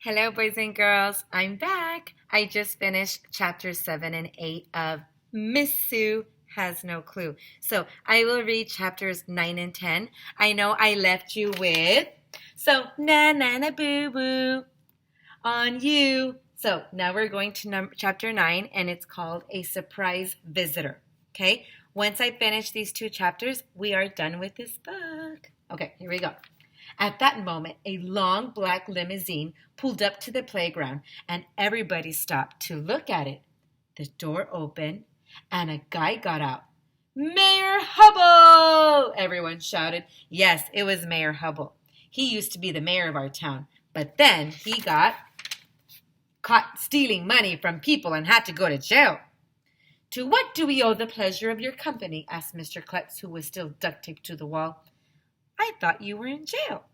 Hello, boys and girls. I'm back. I just finished chapters 7 and 8 of Miss Sue Has No Clue. So I will read chapters 9 and 10. I know I left you with, so na na na boo boo on you. So now we're going to chapter 9, and it's called A Surprise Visitor. Okay? Once I finish these two chapters, we are done with this book. Okay, here we go. At that moment, a long black limousine pulled up to the playground, and everybody stopped to look at it. The door opened, and a guy got out. "Mayor Hubble!" everyone shouted. Yes, it was Mayor Hubble. He used to be the mayor of our town, but then he got caught stealing money from people and had to go to jail. "To what do we owe the pleasure of your company?" asked Mr. Klutz, who was still duct taped to the wall. "I thought you were in jail."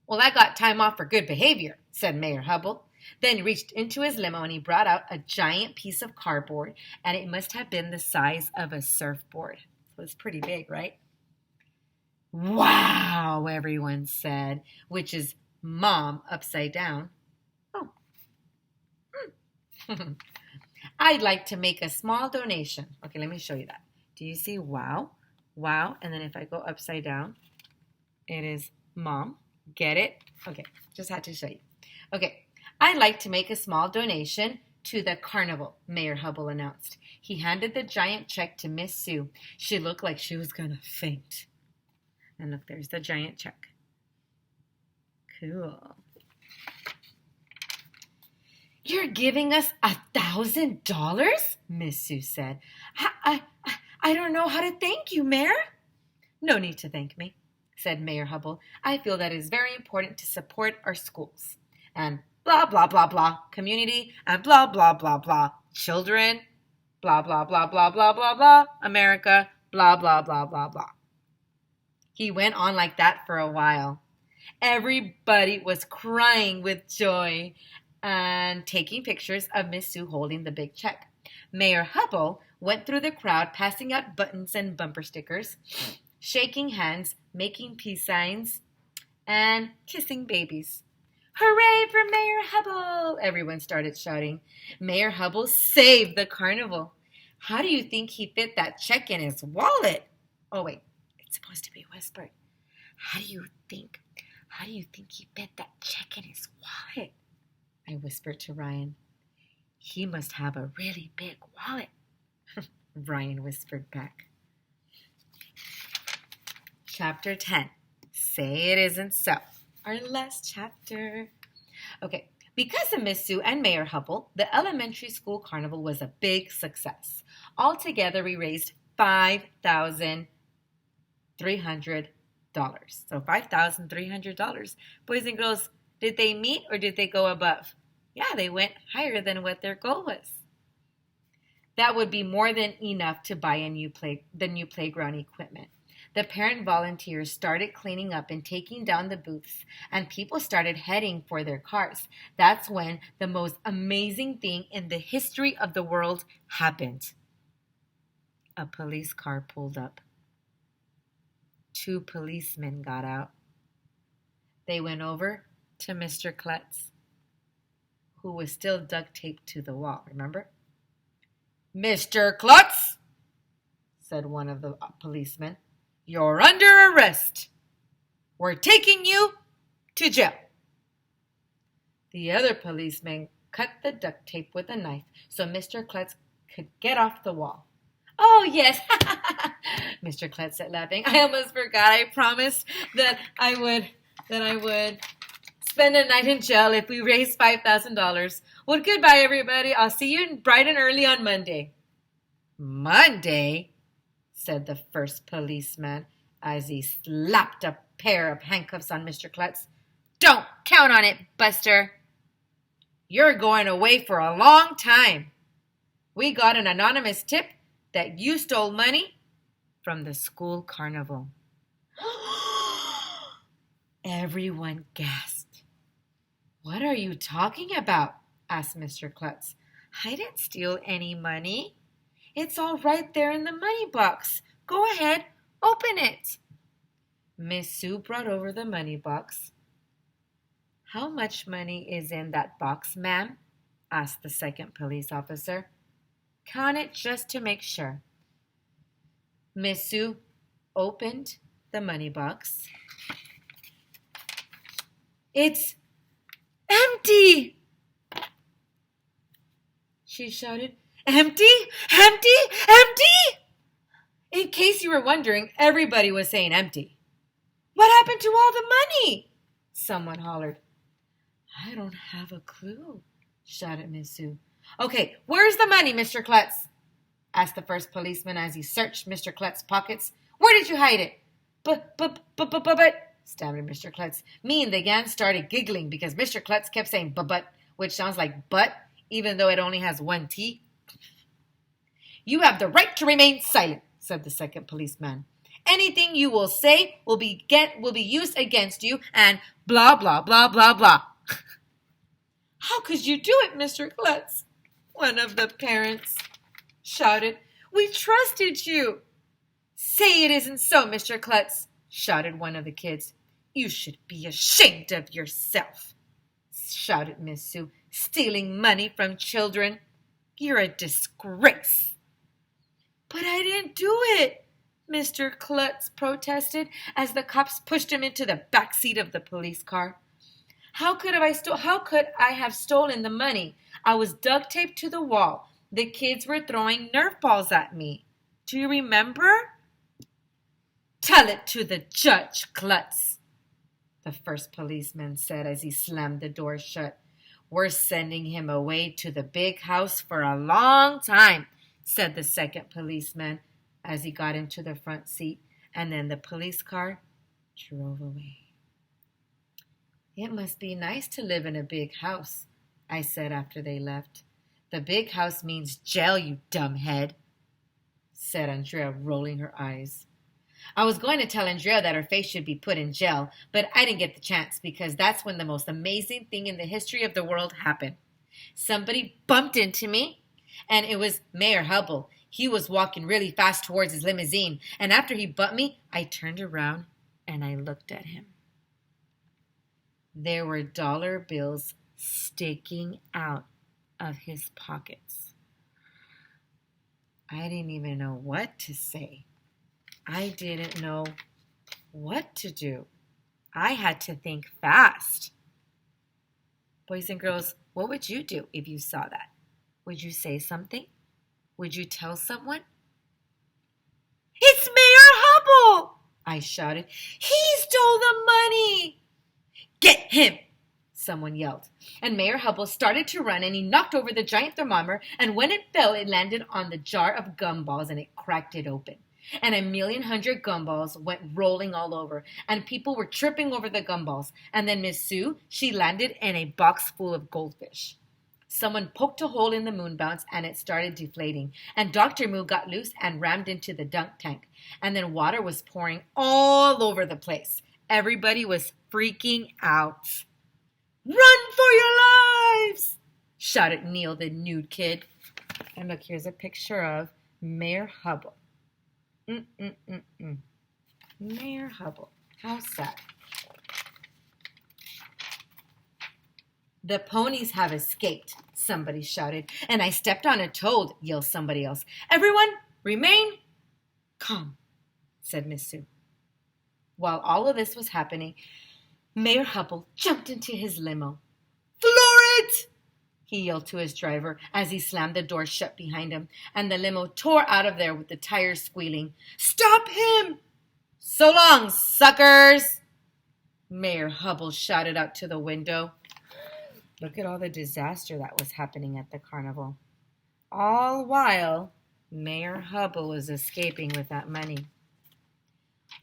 "Well, I got time off for good behavior," said Mayor Hubble. Then he reached into his limo and he brought out a giant piece of cardboard, and it must have been the size of a surfboard. So it's pretty big, right? "Wow," everyone said, which is Mom upside down. Oh. "I'd like to make a small donation." Okay, let me show you that. Do you see wow? Wow. And then if I go upside down, it is Mom. Get it? Okay, just had to show you. Okay, "I'd like to make a small donation to the carnival," Mayor Hubble announced. He handed the giant check to Miss Sue. She looked like she was going to faint. And look, there's the giant check. Cool. "You're giving us $1,000? Miss Sue said. I don't know how to thank you, Mayor." "No need to thank me," said Mayor Hubble. "I feel that it is very important to support our schools. And blah, blah, blah, blah, community, and blah, blah, blah, blah, children, blah, blah, blah, blah, blah, blah, blah, America, blah, blah, blah, blah, blah." He went on like that for a while. Everybody was crying with joy and taking pictures of Miss Sue holding the big check. Mayor Hubble went through the crowd, passing out buttons and bumper stickers, shaking hands, making peace signs, and kissing babies. "Hooray for Mayor Hubble!" everyone started shouting. Mayor Hubble saved the carnival. How do you think he fit that check in his wallet? Oh, wait, it's supposed to be whispered. How do you think he fit that check in his wallet? I whispered to Ryan. "He must have a really big wallet," Ryan whispered back. Chapter 10. Say It Isn't So. Our last chapter. Okay, because of Miss Sue and Mayor Hubble, the elementary school carnival was a big success. Altogether, we raised $5,300. So $5,300. Boys and girls, did they meet or did they go above? Yeah, they went higher than what their goal was. That would be more than enough to buy the new playground equipment. The parent volunteers started cleaning up and taking down the booths, and people started heading for their cars. That's when the most amazing thing in the history of the world happened. A police car pulled up. 2 policemen got out. They went over to Mr. Klutz, who was still duct taped to the wall, remember? "Mr. Klutz," said one of the policemen, "you're under arrest. We're taking you to jail." The other policeman cut the duct tape with a knife so Mr. Klutz could get off the wall. "Oh, yes," Mr. Klutz said, laughing. "I almost forgot. I promised that I would spend a night in jail if we raised $5,000. Well, goodbye, everybody. I'll see you bright and early on Monday." "Monday?" said the first policeman as he slapped a pair of handcuffs on Mr. Klutz. "Don't count on it, Buster. You're going away for a long time. We got an anonymous tip that you stole money from the school carnival." Everyone gasped. "What are you talking about?" asked Mr. Klutz. "I didn't steal any money. It's all right there in the money box. Go ahead, open it." Miss Sue brought over the money box. How much money is in that box, ma'am? Asked the second police officer. Count it just to make sure. Miss Sue opened the money box. It's empty! She shouted. Empty? Empty? Empty? In case you were wondering, everybody was saying empty. What happened to all the money? Someone hollered. I don't have a clue, shouted Miss Sue. Okay, where's the money, Mr. Klutz? Asked the first policeman as he searched Mr. Klutz's pockets. Where did you hide it? But, stammered Mr. Klutz. Me and the gang started giggling because Mr. Klutz kept saying but, which sounds like butt, even though it only has one T. You have the right to remain silent, said the second policeman. Anything you will say will be used against you and blah, blah, blah, blah, blah. How could you do it, Mr. Klutz? One of the parents shouted. We trusted you. Say it isn't so, Mr. Klutz, shouted one of the kids. You should be ashamed of yourself, shouted Miss Sue. Stealing money from children. You're a disgrace. But I didn't do it, Mr. Klutz protested as the cops pushed him into the back seat of the police car. How could I have stolen the money? I was duct taped to the wall. The kids were throwing Nerf balls at me. Do you remember? Tell it to the judge, Klutz, the first policeman said as he slammed the door shut. We're sending him away to the big house for a long time, said the second policeman as he got into the front seat, and then the police car drove away. It must be nice to live in a big house, I said after they left. The big house means jail, you dumbhead, said Andrea, rolling her eyes. I was going to tell Andrea that her face should be put in jail, but I didn't get the chance because that's when the most amazing thing in the history of the world happened. Somebody bumped into me, and it was Mayor Hubble. He was walking really fast towards his limousine, and after he bumped me, I turned around and I looked at him. There were dollar bills sticking out of his pockets. I didn't even know what to say. I didn't know what to do. I had to think fast. Boys and girls, what would you do if you saw that? Would you say something? Would you tell someone? It's Mayor Hubble! I shouted. He stole the money! Get him! Someone yelled. And Mayor Hubble started to run and he knocked over the giant thermometer, and when it fell, it landed on the jar of gumballs and it cracked it open. And 1,100,000 gumballs went rolling all over, and people were tripping over the gumballs. And then Miss Sue, she landed in a box full of goldfish. Someone poked a hole in the moon bounce and it started deflating. And Dr. Moo got loose and rammed into the dunk tank. And then water was pouring all over the place. Everybody was freaking out. Run for your lives! Shouted Neil, the nude kid. And look, here's a picture of Mayor Hubble. Mayor Hubble. How sad. The ponies have escaped, somebody shouted. And I stepped on a toad, yelled somebody else. Everyone, remain calm, said Miss Sue. While all of this was happening, Mayor Hubble jumped into his limo. Floor it! He yelled to his driver as he slammed the door shut behind him, and the limo tore out of there with the tires squealing. Stop him! So long, suckers! Mayor Hubble shouted out to the window. Look at all the disaster that was happening at the carnival. All while, Mayor Hubble was escaping with that money.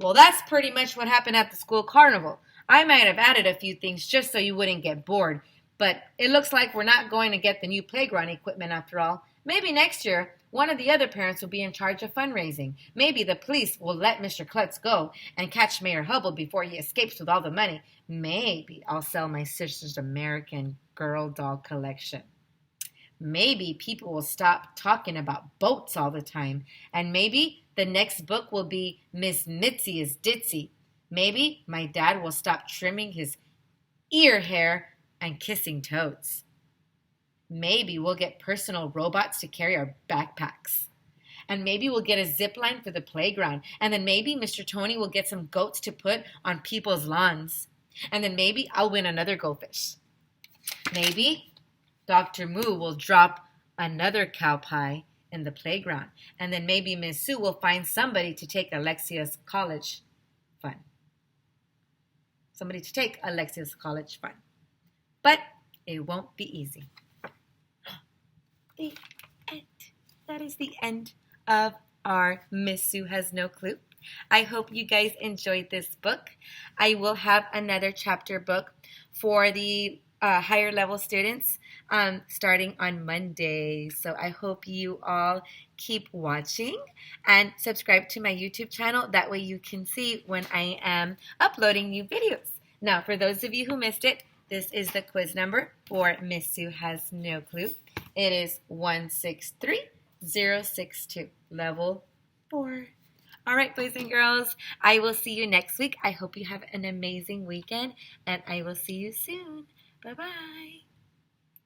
Well, that's pretty much what happened at the school carnival. I might have added a few things just so you wouldn't get bored, but it looks like we're not going to get the new playground equipment after all. Maybe next year, one of the other parents will be in charge of fundraising. Maybe the police will let Mr. Klutz go and catch Mayor Hubble before he escapes with all the money. Maybe I'll sell my sister's American Girl doll collection. Maybe people will stop talking about boats all the time. And maybe the next book will be Miss Mitzi is Ditzy. Maybe my dad will stop trimming his ear hair, and kissing toads. Maybe we'll get personal robots to carry our backpacks. And maybe we'll get a zip line for the playground. And then maybe Mr. Tony will get some goats to put on people's lawns. And then maybe I'll win another goldfish. Maybe Dr. Moo will drop another cow pie in the playground. And then maybe Miss Sue will find somebody to take Alexia's college fun. Somebody to take Alexia's college fun. But it won't be easy. The end. That is the end of our Miss Sue Has No Clue. I hope you guys enjoyed this book. I will have another chapter book for the higher level students starting on Monday. So I hope you all keep watching and subscribe to my YouTube channel. That way you can see when I am uploading new videos. Now, for those of you who missed it, this is the quiz number for Miss Sue Has No Clue. It is 163062, level 4. All right, boys and girls, I will see you next week. I hope you have an amazing weekend, and I will see you soon. Bye-bye.